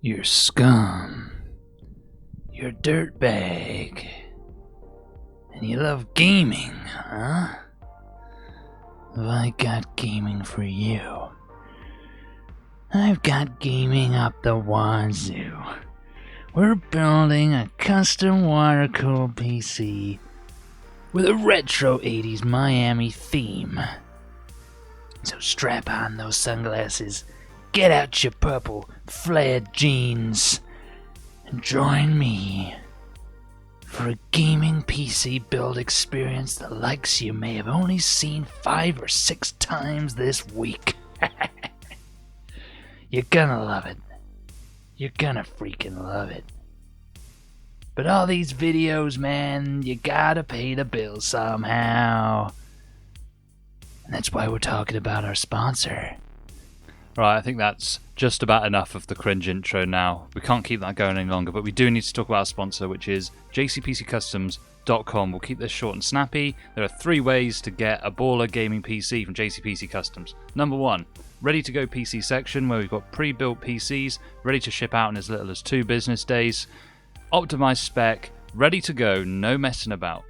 You're scum. You're a dirtbag. And you love gaming, huh? Have I got gaming for you? I've got gaming up the wazoo. We're building a custom water-cooled PC with a retro 80s Miami theme. So strap on those sunglasses, get out your purple flared jeans, and join me for a gaming PC build experience the likes you may have only seen 5 or 6 times this week. You're gonna love it. You're gonna freaking love it. But all these videos, man, you gotta pay the bills somehow. And that's why we're talking about our sponsor. Right, I think that's just about enough of the cringe intro now. We can't keep that going any longer, but we do need to talk about our sponsor, which is JCPCCustoms.com. We'll keep this short and snappy. There are 3 ways to get a baller gaming PC from JCPC Customs. Number 1, ready-to-go PC section, where we've got pre-built PCs, ready to ship out in as little as 2 business days. Optimized spec, ready to go, no messing about.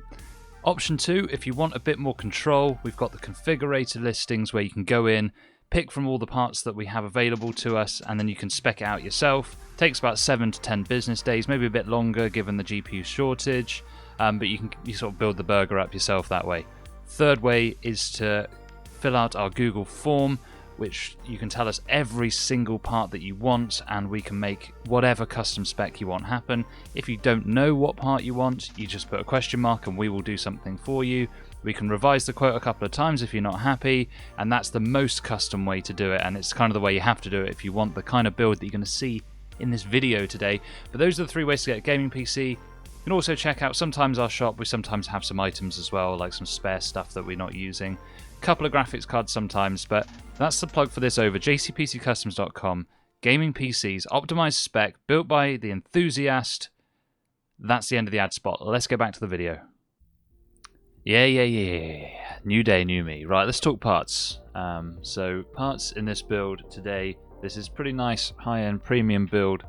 Option 2, if you want a bit more control, we've got the configurator listings where you can go in, pick from all the parts that we have available to us, and then you can spec it out yourself. Takes about 7 to 10 business days, maybe a bit longer given the GPU shortage, but you sort of build the burger up yourself that way. Third way is to fill out our Google form, which you can tell us every single part that you want, and we can make whatever custom spec you want happen. If you don't know what part you want, you just put a question mark and we will do something for you. We can revise the quote a couple of times if you're not happy, and that's the most custom way to do it, and it's kind of the way you have to do it if you want the kind of build that you're going to see in this video today. But those are the 3 ways to get a gaming PC. You can also check out sometimes our shop. We sometimes have some items as well, like some spare stuff that we're not using. Couple of graphics cards sometimes, but that's the plug for this over jcpccustoms.com. Gaming PCs, optimized spec, built by the enthusiast. That's the end of the ad spot. Let's get back to the video. Yeah. New day, new me. Right, let's talk parts. So parts in this build today. This is pretty nice high-end premium build.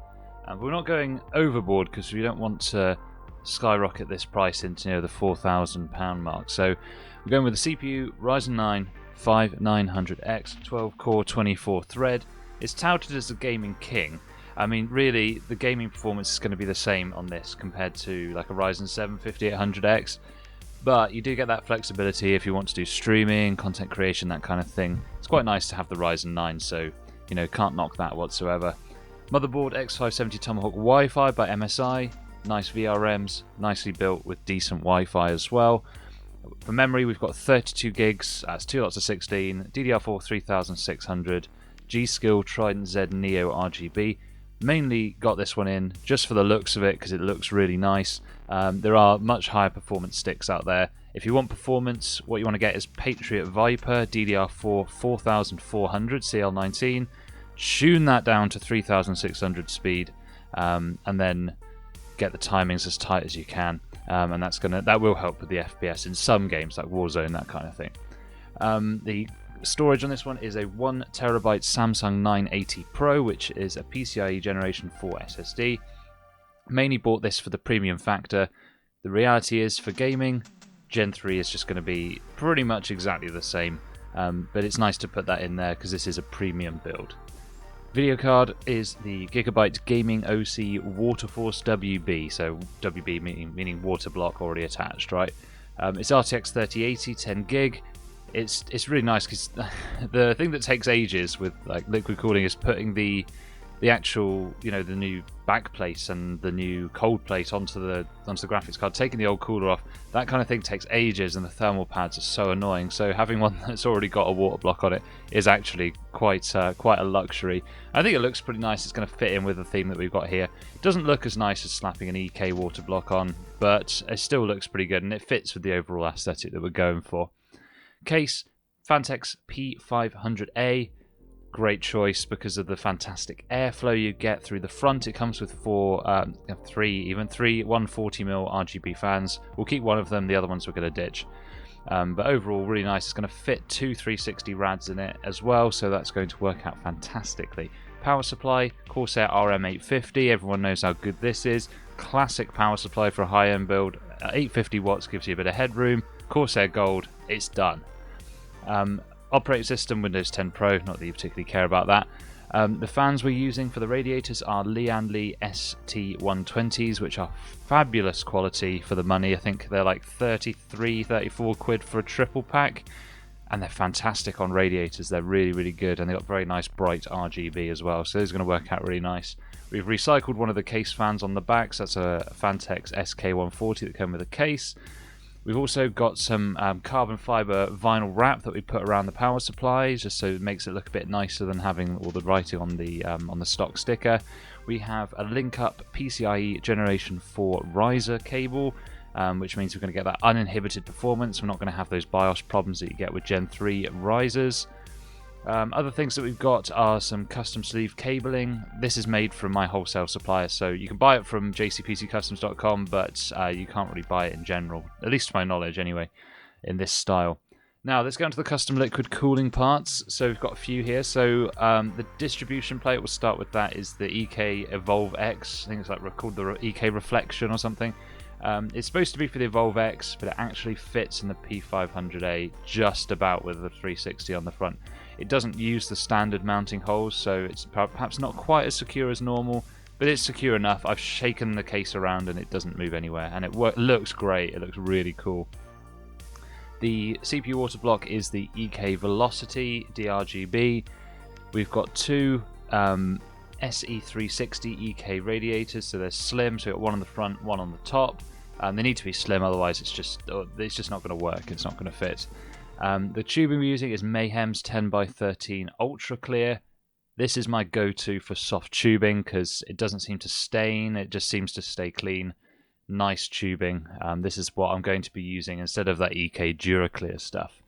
We're not going overboard because we don't want to skyrocket this price into the £4,000 mark. So we're going with the CPU Ryzen 9 5900X 12-core 24-thread. It's touted as the gaming king. I mean, really, the gaming performance is going to be the same on this compared to like a Ryzen 7 5800X. But you do get that flexibility if you want to do streaming, content creation, that kind of thing. It's quite nice to have the Ryzen 9, so can't knock that whatsoever. Motherboard X570 Tomahawk Wi-Fi by MSI. Nice VRMs, nicely built with decent Wi-Fi as well. For memory, we've got 32 gigs, that's 2 lots of 16, DDR4 3600, G-Skill Trident Z Neo RGB. Mainly got this one in just for the looks of it because it looks really nice. There are much higher performance sticks out there. If you want performance, what you want to get is Patriot Viper DDR4 4400 CL19. Tune that down to 3600 speed, and then get the timings as tight as you can. And that will help with the FPS in some games like Warzone, that kind of thing. The storage on this one is a 1TB Samsung 980 Pro, which is a PCIe Generation 4 SSD. Mainly bought this for the premium factor. The reality is, for gaming, Gen 3 is just going to be pretty much exactly the same, but it's nice to put that in there because this is a premium build. Video card is the Gigabyte Gaming OC Waterforce WB, so WB meaning water block already attached, right? It's RTX 3080, 10 gig. It's really nice because the thing that takes ages with like liquid cooling is putting the actual the new back plate and the new cold plate onto the graphics card, taking the old cooler off. That kind of thing takes ages, and the thermal pads are so annoying. So having one that's already got a water block on it is actually quite a luxury. I think it looks pretty nice. It's going to fit in with the theme that we've got here. It doesn't look as nice as slapping an EK water block on, but it still looks pretty good, and it fits with the overall aesthetic that we're going for. Case, Phanteks P500A. Great choice because of the fantastic airflow you get through the front. It comes with three 140mm RGB fans. We'll keep one of them, the other ones we're going to ditch. But overall, really nice. It's going to fit 2 360 rads in it as well, so that's going to work out fantastically. Power supply, Corsair RM850, everyone knows how good this is. Classic power supply for a high-end build. 850 watts gives you a bit of headroom. Corsair Gold, it's done. Operating system, Windows 10 Pro, not that you particularly care about that. The fans we're using for the radiators are Lee ST120s, which are fabulous quality for the money. I think they're like 33, 34 quid for a triple pack, and they're fantastic on radiators. They're really, really good, and they've got very nice bright RGB as well, so those are going to work out really nice. We've recycled one of the case fans on the back, so that's a Phanteks SK140 that came with a case. We've also got some carbon fibre vinyl wrap that we put around the power supplies, just so it makes it look a bit nicer than having all the writing on the stock sticker. We have a link-up PCIe Generation 4 riser cable, which means we're going to get that uninhibited performance. We're not going to have those BIOS problems that you get with Gen 3 risers. Other things that we've got are some custom sleeve cabling. This is made from my wholesale supplier, so you can buy it from jcpccustoms.com, but you can't really buy it in general, at least to my knowledge anyway, in this style. Now let's go into the custom liquid cooling parts. So we've got a few here. So the distribution plate, we'll start with that, is the EK Evolve X. I think it's like called the EK Reflection or something. It's supposed to be for the Evolve X, but it actually fits in the P500A just about with the 360 on the front. It doesn't use the standard mounting holes, so it's perhaps not quite as secure as normal, but it's secure enough. I've shaken the case around and it doesn't move anywhere, and it looks great. It looks really cool. The CPU water block is the EK Velocity DRGB. We've got two SE360 EK radiators, so they're slim, so we've got one on the front, one on the top. They need to be slim, otherwise it's just not going to work. It's not going to fit. The tubing we're using is Mayhem's 10x13 Ultra Clear. This is my go-to for soft tubing because it doesn't seem to stain. It just seems to stay clean. Nice tubing. This is what I'm going to be using instead of that EK DuraClear stuff.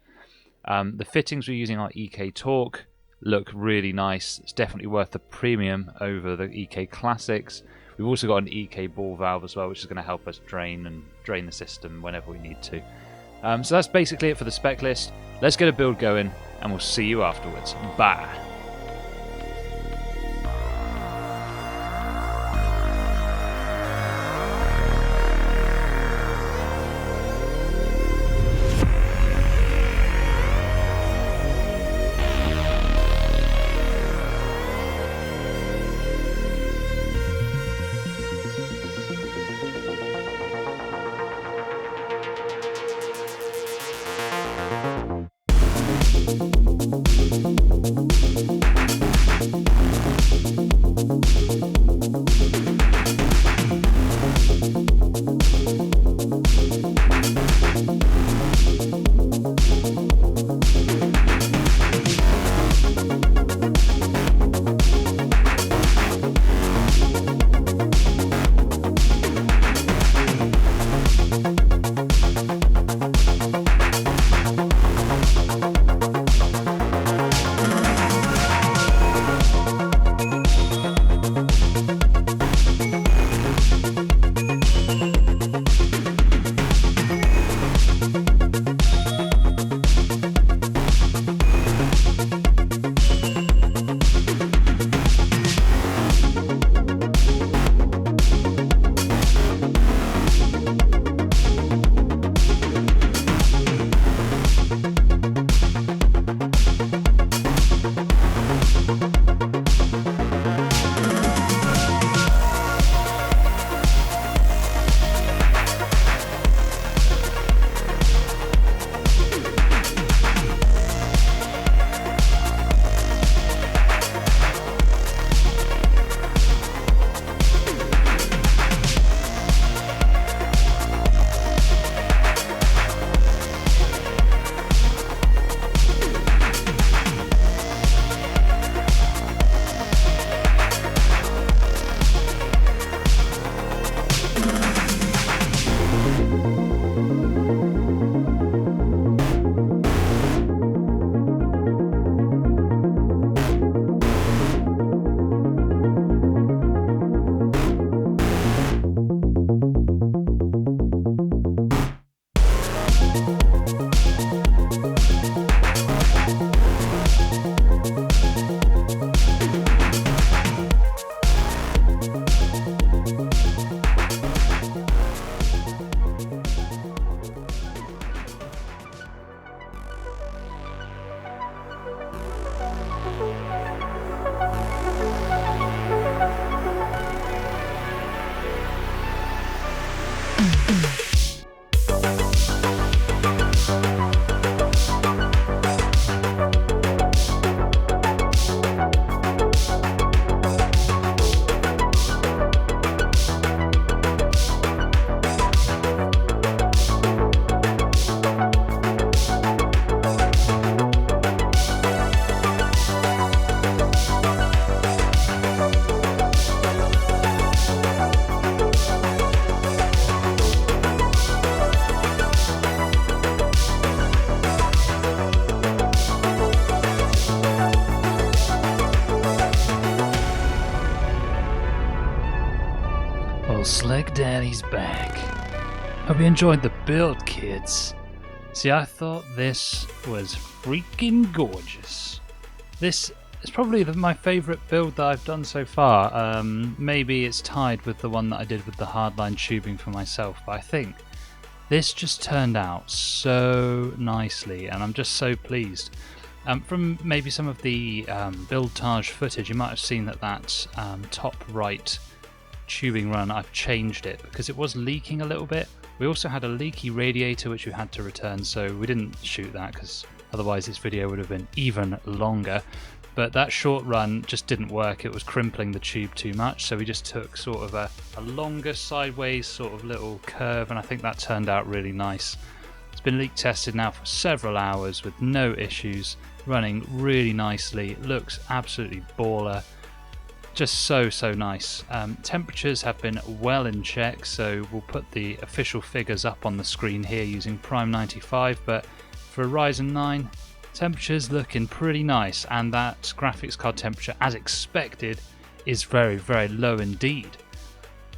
The fittings we're using are EK Torque. Look really nice. It's definitely worth the premium over the EK Classics. We've also got an EK ball valve as well, which is going to help us drain the system whenever we need to. So that's basically it for the spec list. Let's get a build going, and we'll see you afterwards. Bye! Old Slick Daddy's back. Hope you enjoyed the build, kids. See, I thought this was freaking gorgeous. This is probably my favourite build that I've done so far. Maybe it's tied with the one that I did with the hardline tubing for myself, but I think this just turned out so nicely, and I'm just so pleased. From maybe some of the buildtage footage, you might have seen that top right tubing run, I've changed it because it was leaking a little bit. We also had a leaky radiator which we had to return, so we didn't shoot that because otherwise this video would have been even longer. But that short run just didn't work, it was crimpling the tube too much, so we just took sort of a longer sideways sort of little curve, and I think that turned out really nice. It's been leak tested now for several hours with no issues, running really nicely, looks absolutely baller. Just so nice. Temperatures have been well in check, so we'll put the official figures up on the screen here using Prime 95, but for a Ryzen 9, temperatures looking pretty nice, and that graphics card temperature, as expected, is very low indeed.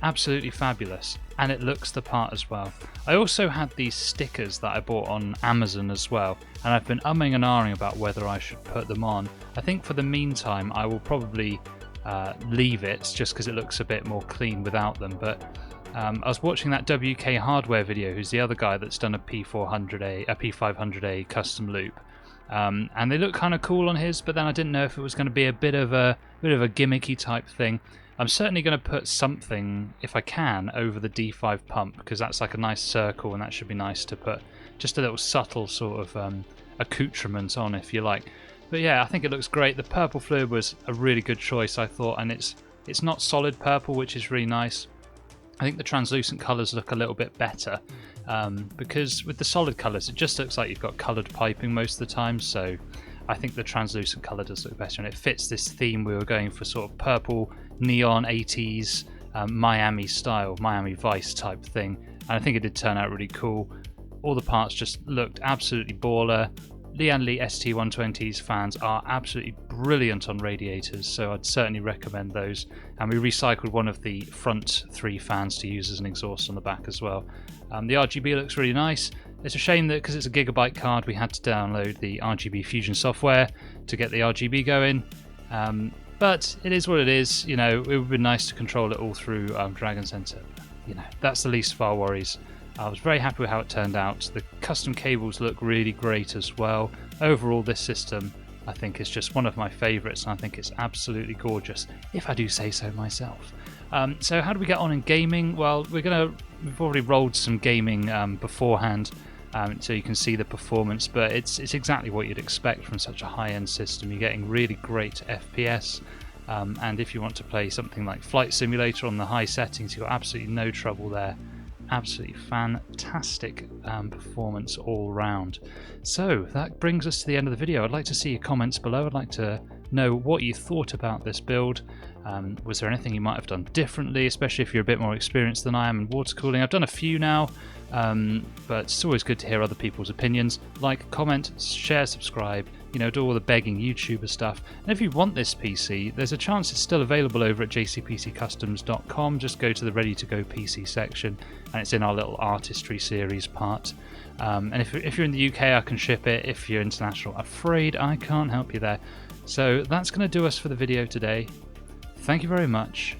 Absolutely fabulous, and it looks the part as well. I also had these stickers that I bought on Amazon as well, and I've been umming and ahhing about whether I should put them on. I think for the meantime I will probably leave it just because it looks a bit more clean without them, but I was watching that WK Hardware video, who's the other guy that's done a P500A custom loop, and they look kind of cool on his, but then I didn't know if it was going to be a bit of a gimmicky type thing. I'm certainly going to put something, if I can, over the D5 pump, because that's like a nice circle, and that should be nice to put just a little subtle sort of accoutrement on, if you like. But yeah, I think it looks great. The purple fluid was a really good choice, I thought, and it's not solid purple, which is really nice. I think the translucent colours look a little bit better, because with the solid colours it just looks like you've got coloured piping most of the time, so I think the translucent colour does look better, and it fits this theme we were going for, sort of purple, neon 80s, Miami style, Miami Vice type thing, and I think it did turn out really cool. All the parts just looked absolutely baller. Lee & Lee ST120s fans are absolutely brilliant on radiators, so I'd certainly recommend those. And we recycled one of the front 3 fans to use as an exhaust on the back as well. The RGB looks really nice. It's a shame that because it's a gigabyte card we had to download the RGB Fusion software to get the RGB going. But it is what it is, you know, it would have been nice to control it all through Dragon Center. You know, that's the least of our worries. I was very happy with how it turned out. The custom cables look really great as well. Overall, this system I think is just one of my favourites, and I think it's absolutely gorgeous, if I do say so myself. So how do we get on in gaming? Well, we've already rolled some gaming beforehand, so you can see the performance, but it's exactly what you'd expect from such a high-end system. You're getting really great FPS, and if you want to play something like Flight Simulator on the high settings, you've got absolutely no trouble there. Absolutely fantastic performance all round. So that brings us to the end of the video. I'd like to see your comments below. I'd like to know what you thought about this build. Was there anything you might have done differently, especially if you're a bit more experienced than I am in water cooling? I've done a few now, but it's always good to hear other people's opinions. Like, comment, share, subscribe, you know, do all the begging YouTuber stuff. And if you want this PC, there's a chance it's still available over at jcpccustoms.com. Just go to the ready to go PC section, and it's in our little artistry series part. And if you're in the UK, I can ship it. If you're international, afraid I can't help you there. So that's going to do us for the video today. Thank you very much,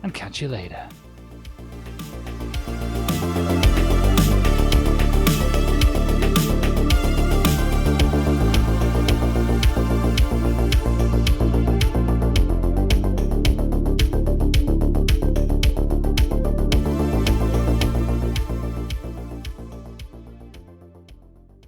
and catch you later.